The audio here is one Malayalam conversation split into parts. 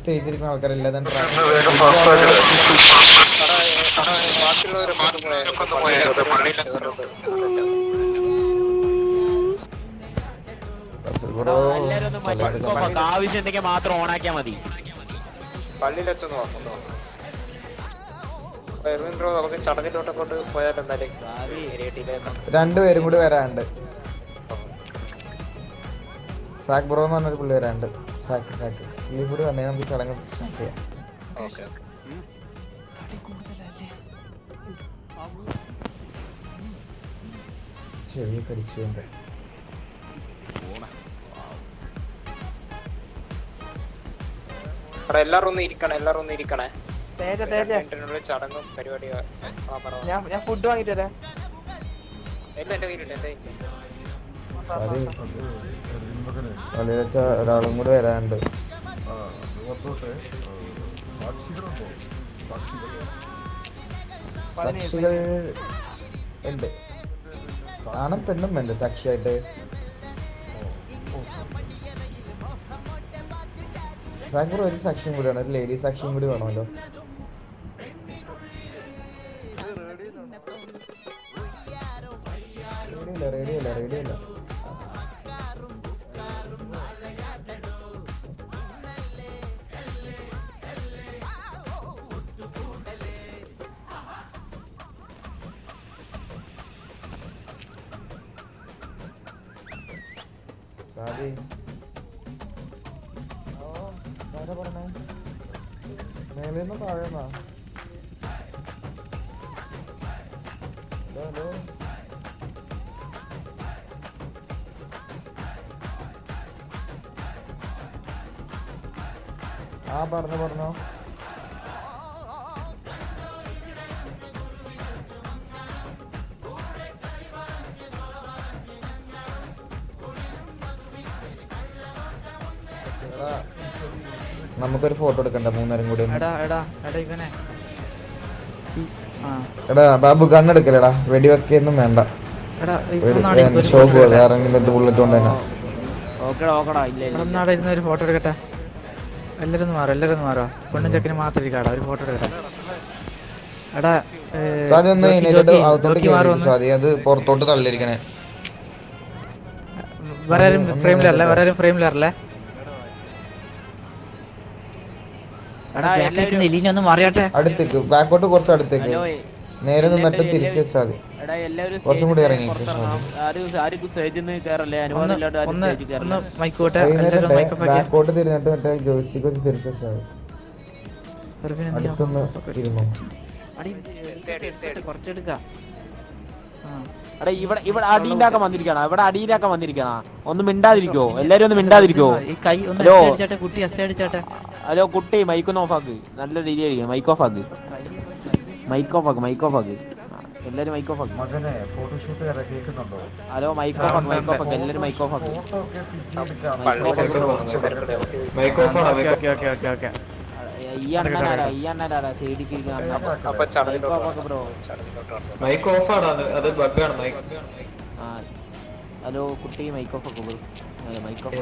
സ്റ്റേജിലിരിക്കുന്ന ആൾക്കാരെല്ലാം ആവശ്യം മാത്രം ഓണാക്കിയാ മതി. പള്ളിയിൽ വെച്ചൊന്ന് നോക്കുന്നു. നമുക്ക് ചടങ്ങിലോട്ടൊക്കെ പോയാൽ എന്തായാലും രണ്ടുപേരും കൂടി വരാനുണ്ട്. സാക് ബ്രോ എന്ന് പറഞ്ഞൊരു പുള്ളി വരാനുണ്ട്. പുള്ളി കൂടി വന്നേ നമുക്ക് ചടങ്ങ് സ്റ്റാർട്ട് ചെയ്യാം. ചെറിയ കടിച്ചുകൊണ്ട് എല്ലാരും ഒന്ന് ഇരിക്കണേ. ചടങ്ങും പരിപാടിയും ഞാൻ ഫുഡ് വാങ്ങിട്ട് വരാം. ഒരാളും കൂടി വരാനുണ്ട്. സാക്ഷികൾ ഉണ്ട്, ആണും പെണ്ണും വേണ്ട സാക്ഷിയായിട്ട്. സാക്കൂർ ഒരു സാക്ഷിയും കൂടി വേണം, ഒരു ലേഡി സാക്ഷിയും കൂടി വേണമല്ലോ. റേഡിയോ ഇല്ല. പറഞ്ഞേ മേലേന്ന് താഴെന്നാ. ഹലോ പറഞ്ഞോ. നമുക്കൊരു ഫോട്ടോ എടുക്കണ്ട മൂന്നേരം കൂടി. എടാ ബാബു കണ്ണെടുക്കലടാ, വെടിവെക്കൊന്നും വേണ്ട. ഷോക്ക് ബുള്ളറ്റ് കൊണ്ട് തന്നെ ഒരു ഫോട്ടോ എടുക്കട്ടെ. എല്ലാരും മാറോ. പെണ്ണും ചെക്കന് മാത്രം ഇരിക്കാടാ, ഒരു ഫോട്ടോ എടുക്കട്ടെ. എടാ അത് പുറത്തോട്ട് തള്ളിയിരിക്കണേ. വരാരും ഫ്രെയിമിലല്ലേ. അടുത്തേക്ക് ബാക്കോട്ട് കുറച്ച് അടുത്തേക്ക് നേരെ നിന്നിട്ട് തിരിച്ചു വെച്ചാൽ മതി. കുറച്ചും കൂടി ഇറങ്ങി ബാക്കോട്ട് തിരിഞ്ഞിട്ട് മറ്റേ ജോയിസ്റ്റിക്ക് വെച്ച് തിരിച്ചു വെച്ചാൽ മതി. അടുത്തൊന്ന് ഇരുന്നു. ഇവിടെ അടിയിലാക്കാൻ വന്നിരിക്കണ. ഒന്ന് മിണ്ടാതിരിക്കോ, എല്ലാരും ഒന്ന് മിണ്ടാതിരിക്കോ. ഹലോ കുട്ടി, മൈക്കൊന്ന് ഓഫാക്ക്. നല്ല രീതിയായിരിക്കും. മൈക്ക് ഓഫ് ആക്ക്. എല്ലാരും മൈക്ക് ഓഫ് ആക്ക്. ഹലോ മൈക്ക് ഓഫ് ആക്ക്. എല്ലാരും മൈക്ക് ഓഫ് ആക്ക്. ഈ അണ്ണനാരാ സൈഡിക്ക് ബ്രോ. ഹലോ കുട്ടി, മൈക്ക് ഓഫ് ആക്ക് ബ്രോ. Mic off.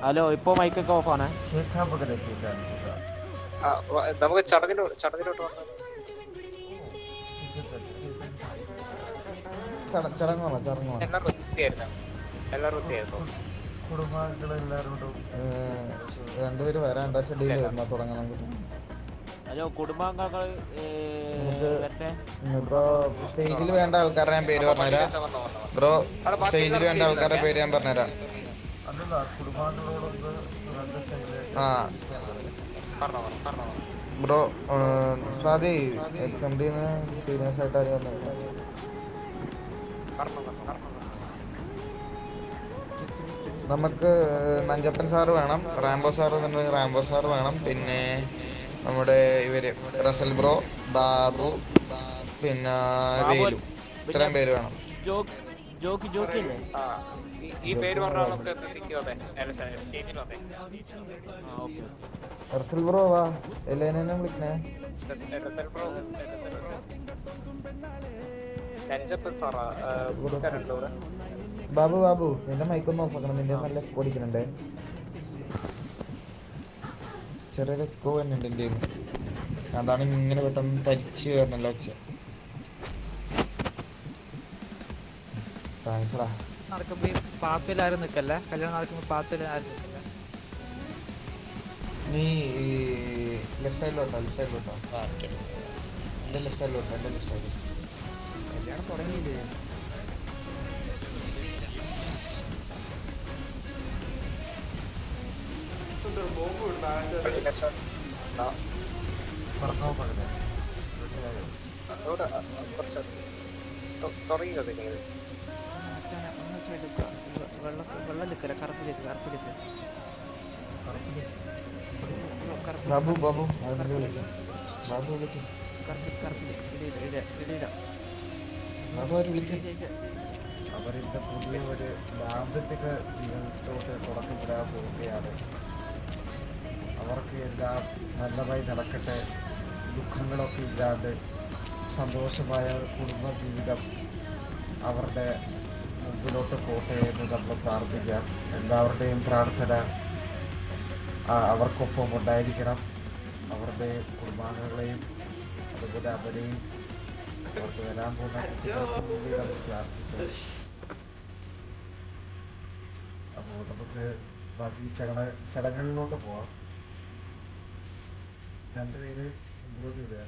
ഹലോ ഇപ്പൊ മൈക്കൊക്കെ ഓഫ് ആണ്. നമുക്ക് ചടങ്ങിലോട്ട് എല്ലാരും രണ്ടുപേര് വരാൻ തുടങ്ങാൻ. ഹലോ കുടുംബാംഗങ്ങൾ ഇപ്പൊ സ്റ്റേജിൽ വേണ്ട ആൾക്കാരുടെ ഞാൻ പേര് പറഞ്ഞുതരാം ബ്രോ. സ്റ്റേജിൽ വേണ്ട ആൾക്കാരുടെ പേര് ഞാൻ പറഞ്ഞുതരാം. ബ്രോ സാദി XMD സീനിയേഴ്സ് ആയിട്ട് ആര് പറഞ്ഞു? നമുക്ക് നഞ്ചപ്പൻ സാറ് വേണം, റാംബോ സാർ എന്നുണ്ടെങ്കിൽ റാംബോ സാർ വേണം, പിന്നെ നമ്മുടെ ഇവര് റസൽ ബ്രോ, ബാബു, പിന്നെ വേലു, ഇത്രയും പേര് വേണം. ഈ പേര് പറഞ്ഞ റസൽ ബ്രോ വാ, എലേനെ വിളിക്കണേ. ബാബു നിന്റെ മൈക്കൊന്ന് ഓഫ് ആക്കണം. നിന്റെ നല്ല എക്കോ അടിക്കുന്നുണ്ട്. ചെറിയൊരു എക്കോ വരുന്നുണ്ട് എൻ്റെ കയ്യിൽ നിന്ന്. അതാണ് ഇങ്ങനെ പെട്ടെന്ന് തരിച്ച് കയറണല്ലോ ഒച്ച. താങ്ക്സ്ടാ. നടക്കുമ്പോ പാത്തിൽ ആരും നിക്കല്ലേ, കല്യാണം നടക്കുമ്പോ പാത്തിൽ ആരും നിക്കല്ലേ. നീ ലെഫ്റ്റ് സൈഡിലോട്ടോ എൻ്റെ ലെഫ്റ്റ് സൈഡിലോട്ടോ കല്യാണം തുടങ്ങിയില്ലേ? പള്ളിയിലെ ചടങ്ങ് അതോടെ കുറച്ച് തുടങ്ങിയോ നിങ്ങൾ? വെള്ളം നിക്കല, കറുപ്പിലേക്ക് ബാബു അതിനെ വിളിക്കാം. ബാബു വിളിക്കും. ബാബു ആര് വിളിക്കും? അവരിന്റെ പുതിയ ഒരു ദാമ്പത്തിക ജീവിതത്തോട്ട് തുടക്കമിടാൻ പോവുകയാണ്. അവർക്ക് എല്ലാം നല്ലതായി നടക്കട്ടെ, ദുഃഖങ്ങളൊക്കെ ഇല്ലാണ്ട് സന്തോഷമായ ഒരു കുടുംബ ജീവിതം അവരുടെ മുമ്പിലോട്ട് പോട്ടെ എന്ന് നമ്മൾ പ്രാർത്ഥിക്കാം. എല്ലാവരുടെയും പ്രാർത്ഥന അവർക്കൊപ്പം ഉണ്ടായിരിക്കണം. അവരുടെ കുടുംബാംഗങ്ങളെയും അതുപോലെ അവരെയും അവർക്ക് വരാൻ പോകുന്ന കുട്ടികൾക്ക് വേണ്ടി നമുക്ക് പ്രാർത്ഥിക്കാം. അപ്പോൾ നമുക്ക് ബാക്കി ചടങ്ങുകളിലോട്ട് പോവാം. രണ്ടുപേര് മുമ്പോട്ട് വരിക.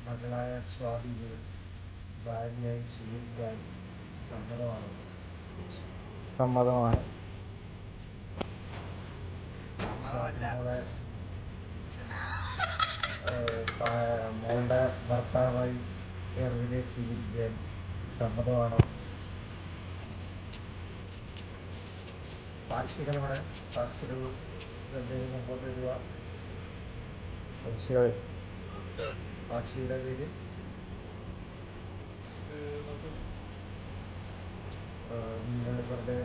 മകളായ സ്വാതിയെ ഭാര്യയായി സ്വീകരിക്കാൻ സമ്മതമാണ്. മോളുടെ ഭർത്താവായി എർവിനെ സ്വീകരിക്കാൻ സമ്മതമാണ്. സാക്ഷികൾ രണ്ടുപേരും മുമ്പോട്ട് വരിക. സാക്ഷിയുടെ പേര് നിങ്ങൾ ഇവരുടെ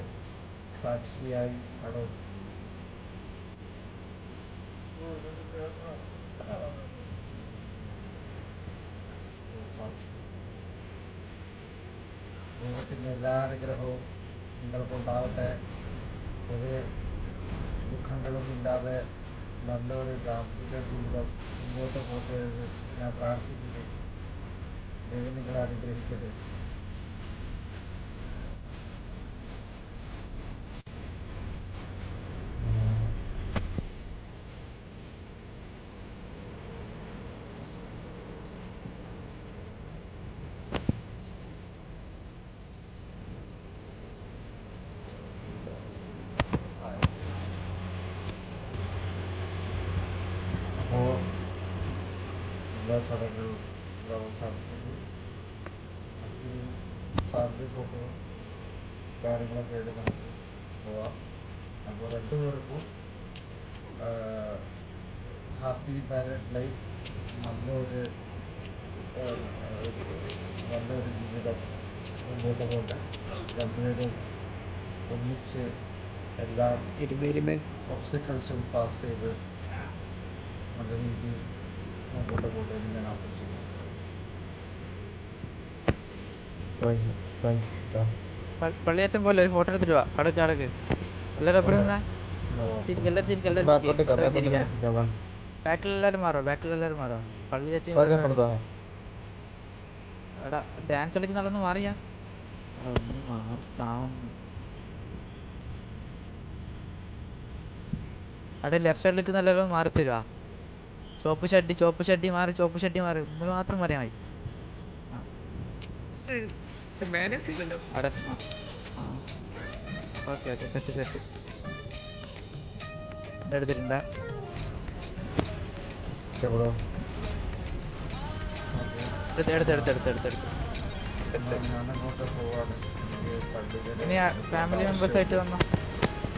സാക്ഷിയായി ആണോ? ദൈവത്തിൻ്റെ എല്ലാ അനുഗ്രഹവും നിങ്ങൾക്കുണ്ടാവട്ടെ. ഒരു ദുഃഖങ്ങളും ഇല്ലാതെ നല്ലൊരു ദാമ്പത്യ ജീവിതം മുന്നോട്ട് പോട്ടെ എന്ന് ഞാൻ പ്രാർത്ഥിക്കുന്നു. ദൈവം നിങ്ങളെ അനുഗ്രഹിക്കട്ടെ. അപ്പോൾ എല്ലാ ചടങ്ങുകളും അവസാനിക്കുന്നു. ഫാമിലി ഫോട്ടോ കാര്യങ്ങളൊക്കെ ആയിട്ട് നമുക്ക് പോവാം. അപ്പോൾ രണ്ടുപേർക്കും ഹാപ്പി മാരീഡ് ലൈഫ്, നല്ലൊരു ജീവിതം മുമ്പോട്ട് പോകട്ടെ. രണ്ടുപേരും ഒന്നിച്ച് എല്ലാ ഒബ്സ്റ്റക്കിൾസും പാസ് ചെയ്ത് നല്ല രീതിയിൽ മുമ്പോട്ട് പോകട്ടെ എന്ന് ഞാൻ ആശംസിക്കുന്നു. പള്ളിയച്ഛൻ പോലെ ഒരു ഫോട്ടോ എടുത്തിട്ട് വാ. അടക്ക് എല്ലാവരും എപ്പോഴും നിന്നാ ബാക്കിലെല്ലാരും മാറോ. പള്ളിയച്ഛൻ എടാ ഡാൻസ് കളിക്കുന്ന ആളൊന്ന് മാറിയാ. അവിടെ ലെഫ്റ്റ് സൈഡിൽ നിൽക്കുന്ന എല്ലാവരും മാറി തരുവാ. ചോപ്പ് ഷഡ്ഡി മാറി നിങ്ങൾ മാത്രം പറയാൻ മതി. ഓക്കെ സെറ്റ് എടുത്തിട്ടുണ്ടാ. എടുത്ത് ഞാനങ്ങോട്ട് പോവാണ്. ഇനി ഫാമിലി മെമ്പേഴ്സ് ആയിട്ട് വന്നോ.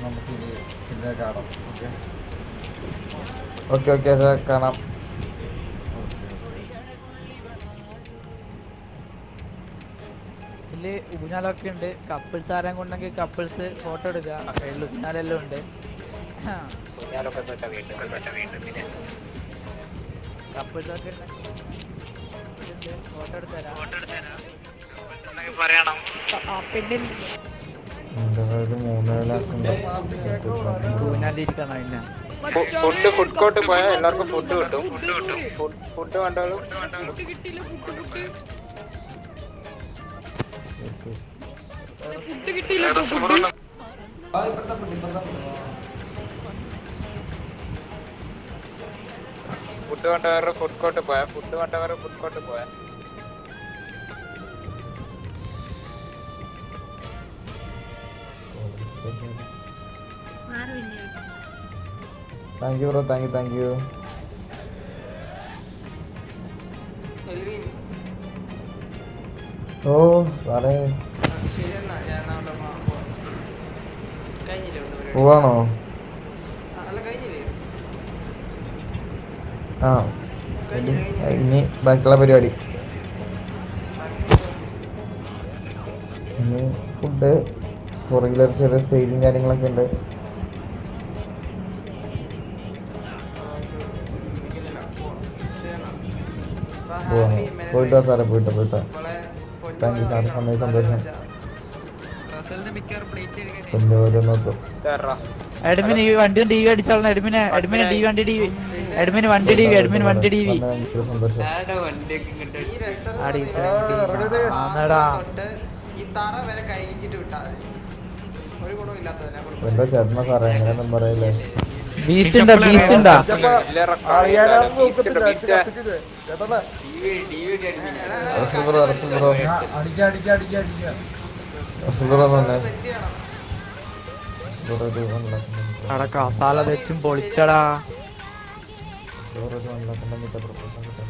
നമുക്ക് പിന്നെ കാണാം. ഓക്കെ സാർ, കാണാം. ഫ്രണ്ടില് ഊഞ്ഞാലൊക്കെ ഉണ്ട്. കപ്പിൾസ് ആരാൻ കൊണ്ടെങ്കിൽ കപ്പിൾസ് ഫോട്ടോ എടുക്കുക. സൈഡിൽ ഊഞ്ഞാലെല്ലാം ഉണ്ട്. ഞാനൊക്കെ സെറ്റ് പിന്നെ കപ്പിൾസ് ഒക്കെ ഫോട്ടോ എടുത്തരാം. എൻ്റെ കയ്യിൽ 3 ലാക്ക് ഉണ്ട്. ഊഞ്ഞാലിരിക്കണം. പിന്നെ ഫുഡ് കോർട്ട് പോയാൽ എല്ലാവർക്കും ഫുഡ് കിട്ടും. ഫുഡ് വേണ്ടാലും ഫുഡ് വേണ്ടവരുടെ ഫുഡ് കോർട്ട് പോയാ thank you bro, thank you. ഓ സാറേ പോവാണോ? ആ ഇനി ബാക്കിയുള്ള പരിപാടി. ഇനി ഫുഡ് പുറകിലൊരു ചെറിയ സ്റ്റേജും കാര്യങ്ങളൊക്കെ ഉണ്ട്. പോയിട്ടോ സാറേ, പോയിട്ടോ. താങ്ക് യു സാറ്, സന്തോഷം. ഓരോ നോക്കും. അഡ്മിന് ഈ വണ്ടി ടി വി അടിച്ചോളണം. അഡ്മിന് വണ്ടി ടി വി. അഡ്മിന് വണ്ടി ടി വി. സന്തോഷം. എന്താ ചേട്ടന സാറേ എങ്ങനെയൊന്നും പറയല്ലേ? ബീസ്റ്റ് ഉണ്ടാ കസാല വെച്ചും പൊളിച്ചടാ. പ്രൊപ്പോസൽ കിട്ടും.